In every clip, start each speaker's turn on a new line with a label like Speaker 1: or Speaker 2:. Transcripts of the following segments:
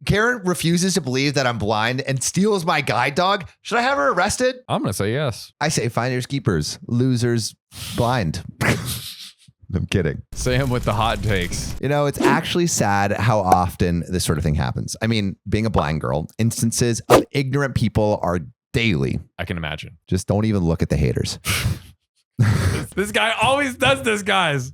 Speaker 1: Karen refuses to believe that I'm blind and steals my guide dog. Should I have her arrested?
Speaker 2: I'm going to say yes.
Speaker 1: I say finders keepers, losers blind. I'm kidding.
Speaker 2: Sam with the hot takes.
Speaker 1: You know, it's actually sad how often this sort of thing happens. I mean, being a blind girl, instances of ignorant people are daily.
Speaker 2: I can imagine.
Speaker 1: Just don't even look at the haters.
Speaker 2: This guy always does this, guys.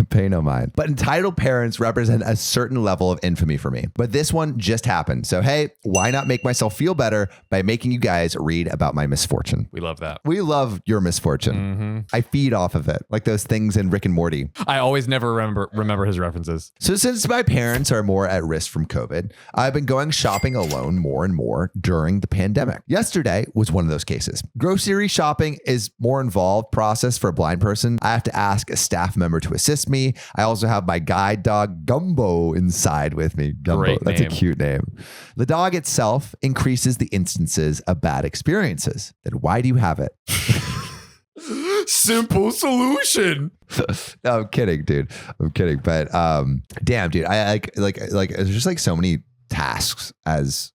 Speaker 1: Pay no mind. But entitled parents represent a certain level of infamy for me. But this one just happened. So, hey, why not make myself feel better by making you guys read about my misfortune?
Speaker 2: We love that.
Speaker 1: We love your misfortune.
Speaker 2: Mm-hmm.
Speaker 1: I feed off of it, like those things in Rick and Morty.
Speaker 2: I always never remember his references.
Speaker 1: So since my parents are more at risk from COVID, I've been going shopping alone more and more during the pandemic. Yesterday was one of those cases. Grocery shopping is more involved process for a blind person. I have to ask a staff member to assist me. I also have my guide dog Gumbo inside with me. Gumbo,
Speaker 2: Great
Speaker 1: that's
Speaker 2: name.
Speaker 1: a cute name. The dog itself increases the instances of bad experiences. Then why do you have it?
Speaker 2: Simple solution.
Speaker 1: No, I'm kidding, dude. I'm kidding. But damn, dude, I like there's just like so many tasks as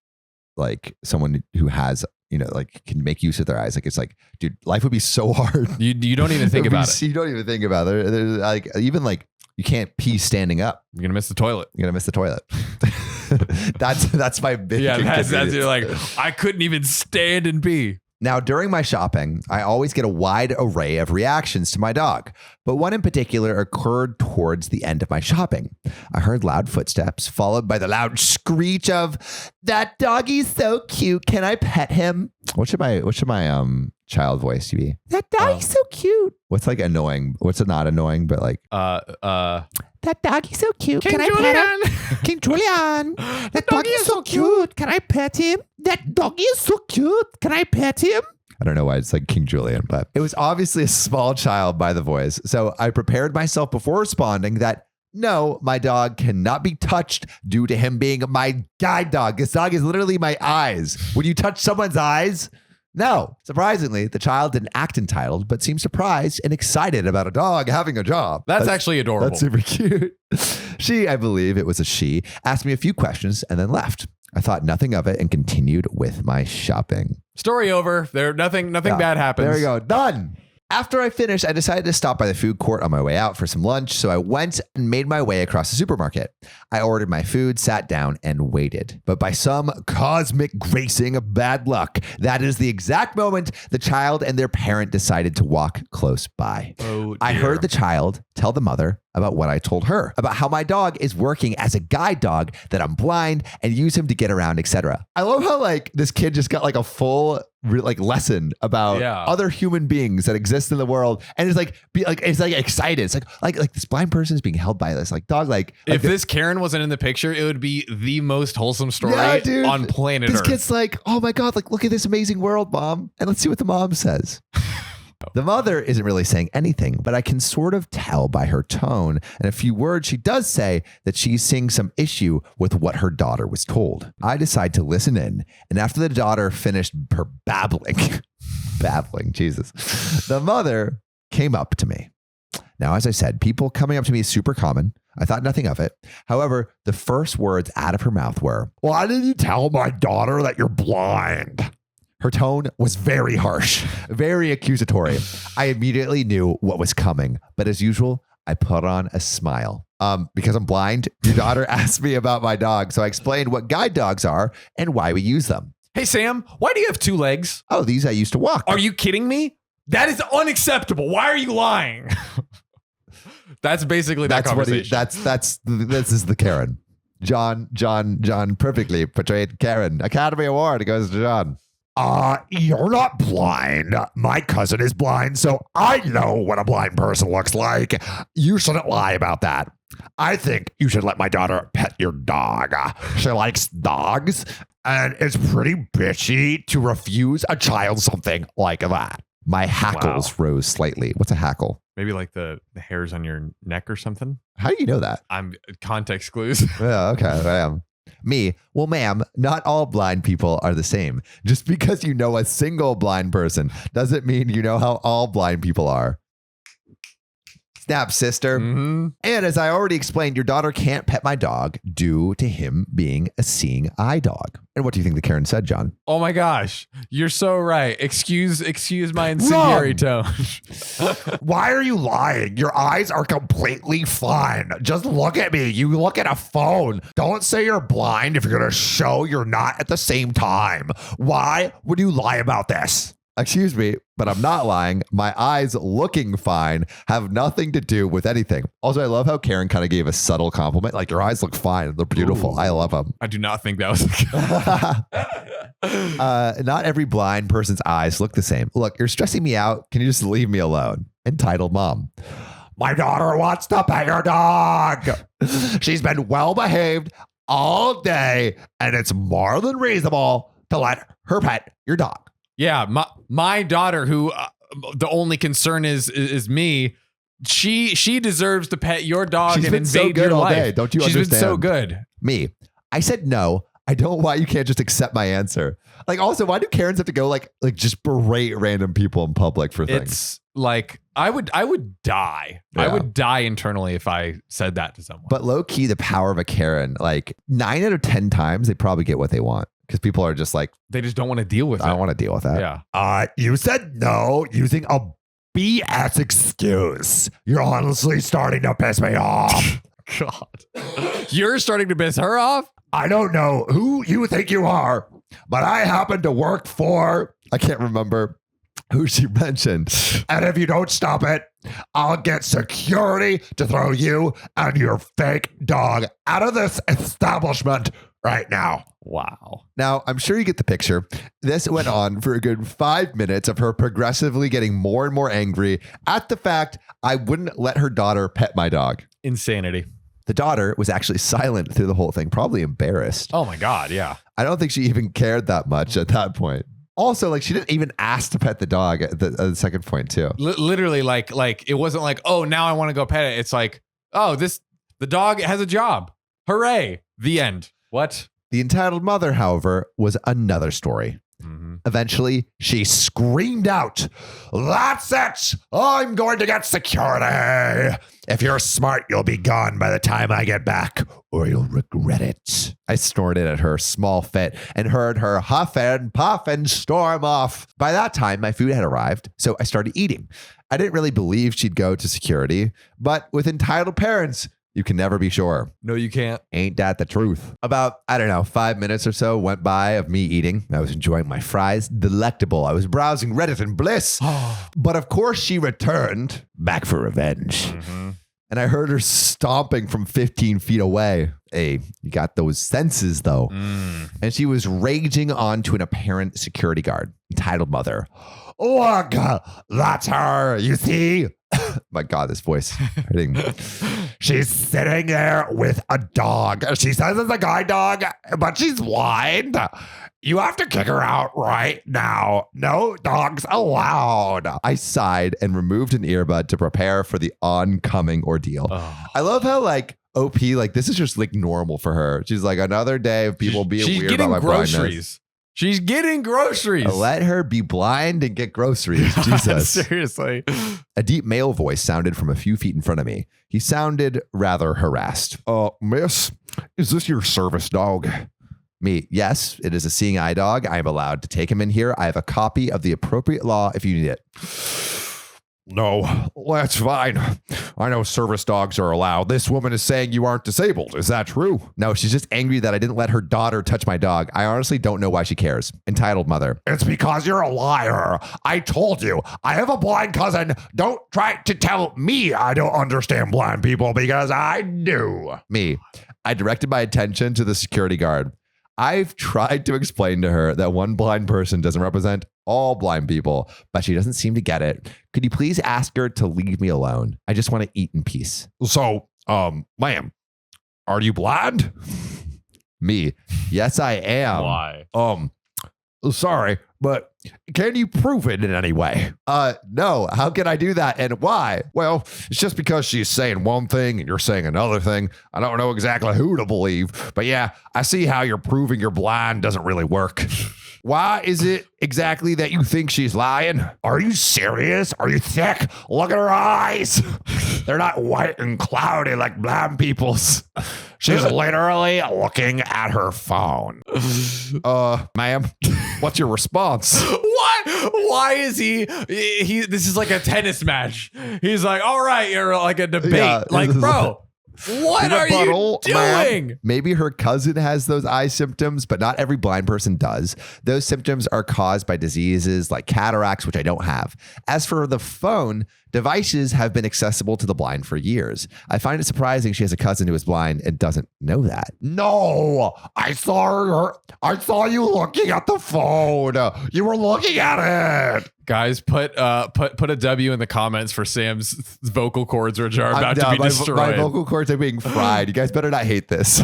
Speaker 1: like someone who has, you know, like can make use of their eyes. Like it's like, dude, life would be so hard.
Speaker 2: You don't even think about it.
Speaker 1: You don't even think about it. There's like even like you can't pee standing up.
Speaker 2: You're gonna miss the toilet.
Speaker 1: You're gonna miss the toilet. that's my big.
Speaker 2: Yeah, that's you're like I couldn't even stand and pee.
Speaker 1: Now, during my shopping, I always get a wide array of reactions to my dog, but one in particular occurred towards the end of my shopping. I heard loud footsteps, followed by the loud screech of, "That doggy's so cute. Can I pet him?" What should my child voice be? "That doggy's so cute." What's like annoying? What's it not annoying, but like "That doggy's so cute. Can I pet him?" King Julian. "That doggy is so cute. Can I pet him? That doggy is so cute. Can I pet him?" I don't know why it's like King Julian, but it was obviously a small child by the voice. So I prepared myself before responding that no, my dog cannot be touched due to him being my guide dog. This dog is literally my eyes. When you touch someone's eyes, no. Surprisingly, the child didn't act entitled, but seemed surprised and excited about a dog having a job.
Speaker 2: That's actually adorable.
Speaker 1: That's super cute. She, I believe it was a she, asked me a few questions and then left. I thought nothing of it and continued with my shopping.
Speaker 2: Story over. Nothing bad happens.
Speaker 1: There we go. Done. After I finished, I decided to stop by the food court on my way out for some lunch, so I went and made my way across the supermarket. I ordered my food, sat down, and waited. But by some cosmic gracing of bad luck, that is the exact moment the child and their parent decided to walk close by.
Speaker 2: Oh, dear.
Speaker 1: I heard the child tell the mother about what I told her, about how my dog is working as a guide dog, that I'm blind and use him to get around, etc. I love how like this kid just got like a full like lesson about other human beings that exist in the world, and it's like it's like excited. It's like this blind person is being held by this like dog. Like
Speaker 2: if this Karen wasn't in the picture, it would be the most wholesome story on planet
Speaker 1: This
Speaker 2: Earth.
Speaker 1: kid's like, oh my God, like look at this amazing world, mom, and let's see what the mom says. The mother isn't really saying anything, but I can sort of tell by her tone and a few words she does say that she's seeing some issue with what her daughter was told. I decide to listen in, and after the daughter finished her babbling, Jesus, the mother came up to me. Now, as I said, people coming up to me is super common. I thought nothing of it. However, the first words out of her mouth were, "Why did you tell my daughter that you're blind?" Her tone was very harsh, very accusatory. I immediately knew what was coming, but as usual, I put on a smile. Because I'm blind, your daughter asked me about my dog, so I explained what guide dogs are and why we use them.
Speaker 2: Hey, Sam, why do you have 2 legs?
Speaker 1: Oh, these I used to walk.
Speaker 2: Are you kidding me? That is unacceptable. Why are you lying? That's basically that conversation.
Speaker 1: This is the Karen. John perfectly portrayed Karen. Academy Award goes to John. You're not blind. My cousin is blind, so I know what a blind person looks like. You shouldn't lie about that. I think you should let my daughter pet your dog. She likes dogs, and it's pretty bitchy to refuse a child something like that. My hackles rose slightly. What's a hackle?
Speaker 2: Maybe like the hairs on your neck or something.
Speaker 1: How do you know that?
Speaker 2: I'm context clues.
Speaker 1: Yeah, okay, I am. Me, well, ma'am, not all blind people are the same. Just because you know a single blind person doesn't mean you know how all blind people are. Snap, sister.
Speaker 2: Mm-hmm.
Speaker 1: And as I already explained, your daughter can't pet my dog due to him being a seeing eye dog. And what do you think the Karen said, John?
Speaker 2: Oh my gosh, you're so right. Excuse my incendiary tone.
Speaker 1: Why are you lying? Your eyes are completely fine. Just look at me. You look at a phone. Don't say you're blind if you're going to show you're not at the same time. Why would you lie about this? Excuse me, but I'm not lying. My eyes looking fine have nothing to do with anything. Also, I love how Karen kind of gave a subtle compliment. Like, your eyes look fine. They're beautiful.
Speaker 2: Ooh.
Speaker 1: I love them.
Speaker 2: I do not think that was
Speaker 1: Not every blind person's eyes look the same. Look, you're stressing me out. Can you just leave me alone? Entitled mom. My daughter wants to pet your dog. She's been well behaved all day, and it's more than reasonable to let her pet your dog.
Speaker 2: Yeah, my daughter, who the only concern is me. She deserves to pet your dog and invade
Speaker 1: so good
Speaker 2: your
Speaker 1: all
Speaker 2: life.
Speaker 1: day. Don't you
Speaker 2: She's
Speaker 1: understand?
Speaker 2: been so good.
Speaker 1: Me. I said no. I don't know why you can't just accept my answer. Like, also, why do Karens have to go like just berate random people in public for things?
Speaker 2: It's like I would die.
Speaker 1: Yeah.
Speaker 2: I would die internally if I said that to someone.
Speaker 1: But low key, the power of a Karen, like 9 out of 10 times, they probably get what they want. Because people are just like,
Speaker 2: they just don't want to deal with it.
Speaker 1: I don't want to deal with that.
Speaker 2: Yeah.
Speaker 1: You said no using a BS excuse. You're honestly starting to piss me off.
Speaker 2: God. You're starting to piss her off?
Speaker 1: I don't know who you think you are, but I happen to work for, I can't remember who she mentioned. And if you don't stop it, I'll get security to throw you and your fake dog out of this establishment right now.
Speaker 2: Wow.
Speaker 1: Now, I'm sure you get the picture. This went on for a good 5 minutes of her progressively getting more and more angry at the fact I wouldn't let her daughter pet my dog.
Speaker 2: Insanity.
Speaker 1: The daughter was actually silent through the whole thing, probably embarrassed.
Speaker 2: Oh my God, yeah.
Speaker 1: I don't think she even cared that much at that point. Also, like, she didn't even ask to pet the dog at the second point too.
Speaker 2: Literally, like it wasn't like, oh, now I want to go pet it. It's like, oh, the dog has a job. Hooray. The end. What?
Speaker 1: The entitled mother, however, was another story.
Speaker 2: Mm-hmm.
Speaker 1: Eventually, she screamed out, "That's it! I'm going to get security! If you're smart, you'll be gone by the time I get back, or you'll regret it." I snorted at her small fit and heard her huff and puff and storm off. By that time, my food had arrived, so I started eating. I didn't really believe she'd go to security, but with entitled parents, you can never be sure.
Speaker 2: No, you can't.
Speaker 1: Ain't that the truth? About, 5 minutes or so went by of me eating. I was enjoying my fries. Delectable. I was browsing Reddit in bliss. But of course she returned back for revenge.
Speaker 2: Mm-hmm.
Speaker 1: And I heard her stomping from 15 feet away. Hey, you got those senses though. And she was raging onto an apparent security guard. Entitled mother. Look, that's her. You see? My God, this voice hurting. She's sitting there with a dog. She says it's a guide dog, but she's blind. You have to kick her out right now. No dogs allowed. I sighed and removed an earbud to prepare for the oncoming ordeal.
Speaker 2: Oh.
Speaker 1: I love how OP, this is just normal for her. She's like, another day of people being weird about my
Speaker 2: groceries.
Speaker 1: blindness.
Speaker 2: She's getting groceries.
Speaker 1: Let her be blind and get groceries. Jesus.
Speaker 2: Seriously.
Speaker 1: A deep male voice sounded from a few feet in front of me. He sounded rather harassed. Miss, is this your service dog? Me, yes, it is a seeing eye dog. I am allowed to take him in here. I have a copy of the appropriate law if you need it. No, that's fine. I know service dogs are allowed. This woman is saying you aren't disabled. Is that true? No, she's just angry that I didn't let her daughter touch my dog. I honestly don't know why she cares. Entitled mother. It's because you're a liar. I told you. I have a blind cousin. Don't try to tell me I don't understand blind people because I do. Me. I directed my attention to the security guard. I've tried to explain to her that one blind person doesn't represent all blind people, but she doesn't seem to get it. Could you please ask her to leave me alone? I just want to eat in peace. So, ma'am, are you blind? Me. Yes, I am.
Speaker 2: Why?
Speaker 1: Sorry, but can you prove it in any way? No. How can I do that and why? Well, it's just because she's saying one thing and you're saying another thing. I don't know exactly who to believe, but yeah, I see how you're proving you're blind doesn't really work. Why is it exactly that you think she's lying? Are you serious? Are you thick? Look at her eyes. They're not white and cloudy like blind people's. She's literally looking at her phone. Ma'am, what's your response?
Speaker 2: What? Why is he? This is like a tennis match. He's like, all right, you're like a debate.
Speaker 1: Yeah,
Speaker 2: like, bro, what are you doing?
Speaker 1: Maybe her cousin has those eye symptoms, but not every blind person does. Those symptoms are caused by diseases like cataracts, which I don't have. As for the phone, devices have been accessible to the blind for years. I find it surprising she has a cousin who is blind and doesn't know that. No, I saw you looking at the phone. You were looking at it.
Speaker 2: Guys, put a W in the comments for Sam's vocal cords, which are about to be destroyed.
Speaker 1: My vocal cords are being fried. You guys better not hate this.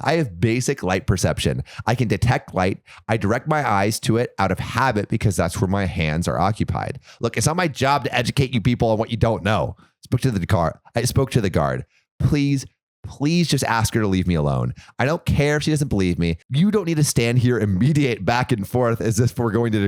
Speaker 1: I have basic light perception. I can detect light. I direct my eyes to it out of habit because that's where my hands are occupied. Look, it's not my job to educate you people on what you don't know. I spoke to the guard. Please just ask her to leave me alone. I don't care if she doesn't believe me. You don't need to stand here and mediate back and forth as if we're going to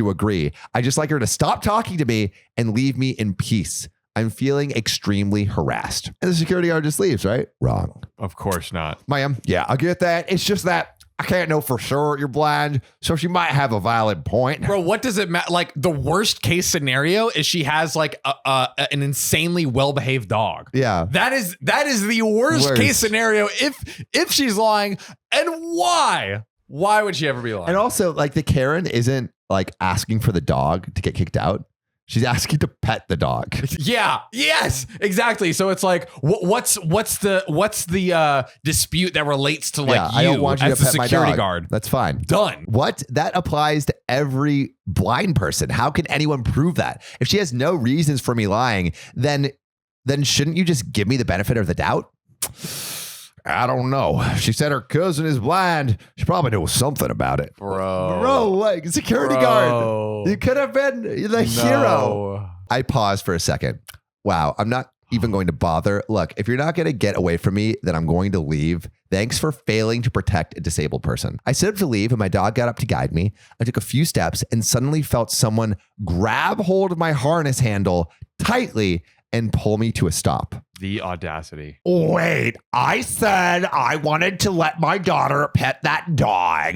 Speaker 1: agree. I just like her to stop talking to me and leave me in peace. I'm feeling extremely harassed. And the security guard just leaves, right? Wrong.
Speaker 2: Of course not.
Speaker 1: Ma'am, yeah, I get that. It's just that I can't know for sure you're blind, so she might have a valid point.
Speaker 2: Bro, what does it matter? Like, the worst case scenario is she has like an insanely well-behaved dog.
Speaker 1: Yeah.
Speaker 2: That is the worst case scenario if she's lying. And why? Why would she ever be lying?
Speaker 1: And also, like, the Karen isn't like asking for the dog to get kicked out. She's asking to pet the dog.
Speaker 2: Yeah. Yes. Exactly. So it's like, what's the dispute that relates to like
Speaker 1: I don't want you
Speaker 2: as
Speaker 1: to
Speaker 2: the
Speaker 1: pet my
Speaker 2: security
Speaker 1: dog.
Speaker 2: guard?
Speaker 1: That's fine.
Speaker 2: Done.
Speaker 1: What? That applies to every blind person. How can anyone prove that? If she has no reasons for me lying, then shouldn't you just give me the benefit of the doubt? I don't know. She said her cousin is blind. She probably knows something about it. Bro, like security guard. You could have been the hero. I paused for a second. Wow, I'm not even going to bother. Look, if you're not going to get away from me, then I'm going to leave. Thanks for failing to protect a disabled person. I stood up to leave and my dog got up to guide me. I took a few steps and suddenly felt someone grab hold of my harness handle tightly and pull me to a stop.
Speaker 2: The audacity.
Speaker 1: Wait, I said I wanted to let my daughter pet that dog.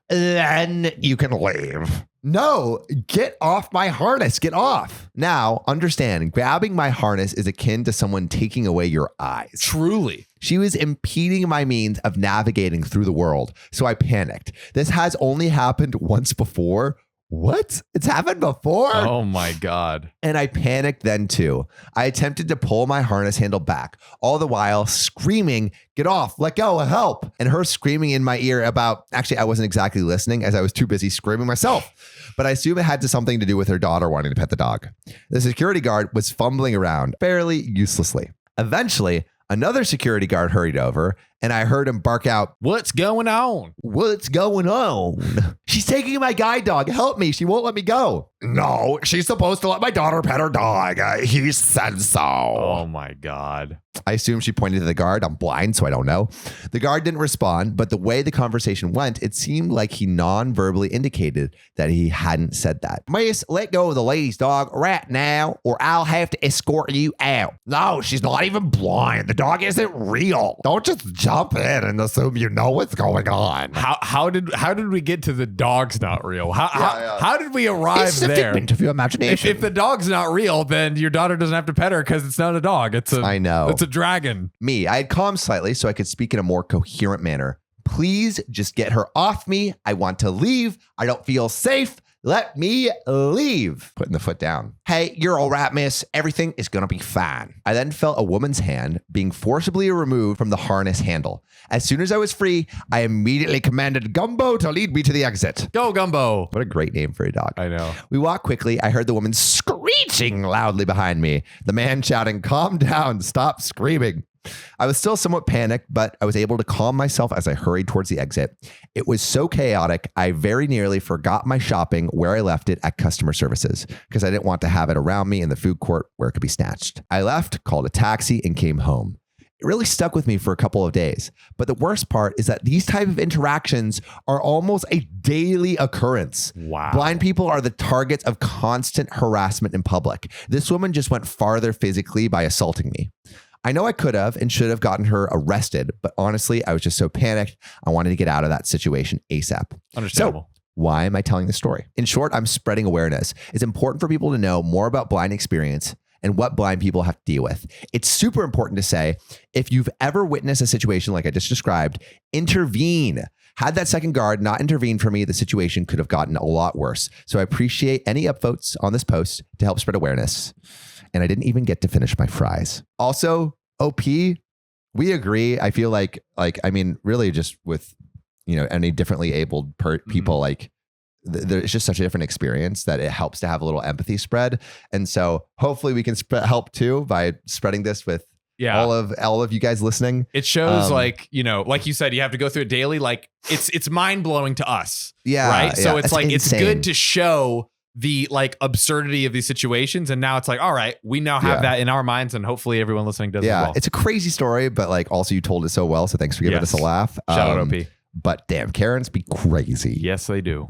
Speaker 1: Then you can leave. No, get off my harness. Get off. Now, understand, grabbing my harness is akin to someone taking away your eyes.
Speaker 2: Truly.
Speaker 1: She was impeding my means of navigating through the world, so I panicked. This has only happened once before. What? It's happened before?
Speaker 2: Oh my God.
Speaker 1: And I panicked then too. I attempted to pull my harness handle back, all the while screaming, get off, let go, help. And her screaming in my ear about, actually, I wasn't exactly listening as I was too busy screaming myself. But I assume it had something to do with her daughter wanting to pet the dog. The security guard was fumbling around fairly uselessly. Eventually, another security guard hurried over and I heard him bark out,
Speaker 2: "What's going on?
Speaker 1: What's going on? She's taking my guide dog. Help me. She won't let me go." No, she's supposed to let my daughter pet her dog. He said so.
Speaker 2: Oh my God.
Speaker 1: I assume she pointed to the guard. I'm blind, so I don't know. The guard didn't respond, but the way the conversation went, it seemed like he non-verbally indicated that he hadn't said that. Miss, let go of the lady's dog right now, or I'll have to escort you out. No, she's not even blind. The dog isn't real. Don't just jump in and assume you know what's going on.
Speaker 2: How did we get to the dog's not real? How did we arrive
Speaker 1: it's
Speaker 2: there?
Speaker 1: A figment of your imagination.
Speaker 2: If the dog's not real, then your daughter doesn't have to pet her because it's not a dog. I know. It's a dragon.
Speaker 1: I had calmed slightly so I could speak in a more coherent manner. Please just get her off me. I want to leave. I don't feel safe. Let me leave. Putting the foot down. Hey, you're all right, miss. Everything is going to be fine. I then felt a woman's hand being forcibly removed from the harness handle. As soon as I was free, I immediately commanded Gumbo to lead me to the exit.
Speaker 2: Go, Gumbo.
Speaker 1: What a great name for a dog.
Speaker 2: I know.
Speaker 1: We walked quickly. I heard the woman screeching loudly behind me. The man shouting, "Calm down, stop screaming." I was still somewhat panicked, but I was able to calm myself as I hurried towards the exit. It was so chaotic, I very nearly forgot my shopping where I left it at customer services because I didn't want to have it around me in the food court where it could be snatched. I left, called a taxi, and came home. It really stuck with me for a couple of days. But the worst part is that these type of interactions are almost a daily occurrence.
Speaker 2: Wow.
Speaker 1: Blind people are the targets of constant harassment in public. This woman just went farther physically by assaulting me. I know I could have and should have gotten her arrested, but honestly, I was just so panicked. I wanted to get out of that situation ASAP.
Speaker 2: Understandable.
Speaker 1: So, why am I telling this story? In short, I'm spreading awareness. It's important for people to know more about blind experience and what blind people have to deal with. It's super important to say, if you've ever witnessed a situation like I just described, intervene. Had that second guard not intervened for me, the situation could have gotten a lot worse. So I appreciate any upvotes on this post to help spread awareness. And I didn't even get to finish my fries. Also, OP, we agree. I feel like I mean, really just with, any differently abled people, like there's just such a different experience that it helps to have a little empathy spread. And so hopefully we can help too by spreading this with all of you guys listening.
Speaker 2: It shows like you said, you have to go through it daily. Like it's mind blowing to us.
Speaker 1: Yeah.
Speaker 2: Right. So it's like,
Speaker 1: insane.
Speaker 2: it's good to show the like absurdity of these situations. And now it's like, all right, we now have that in our minds, and hopefully everyone listening does as well.
Speaker 1: It's a crazy story, but like also you told it so well. So thanks for giving us a laugh.
Speaker 2: Shout out OP.
Speaker 1: But damn, Karens be crazy.
Speaker 2: Yes, they do.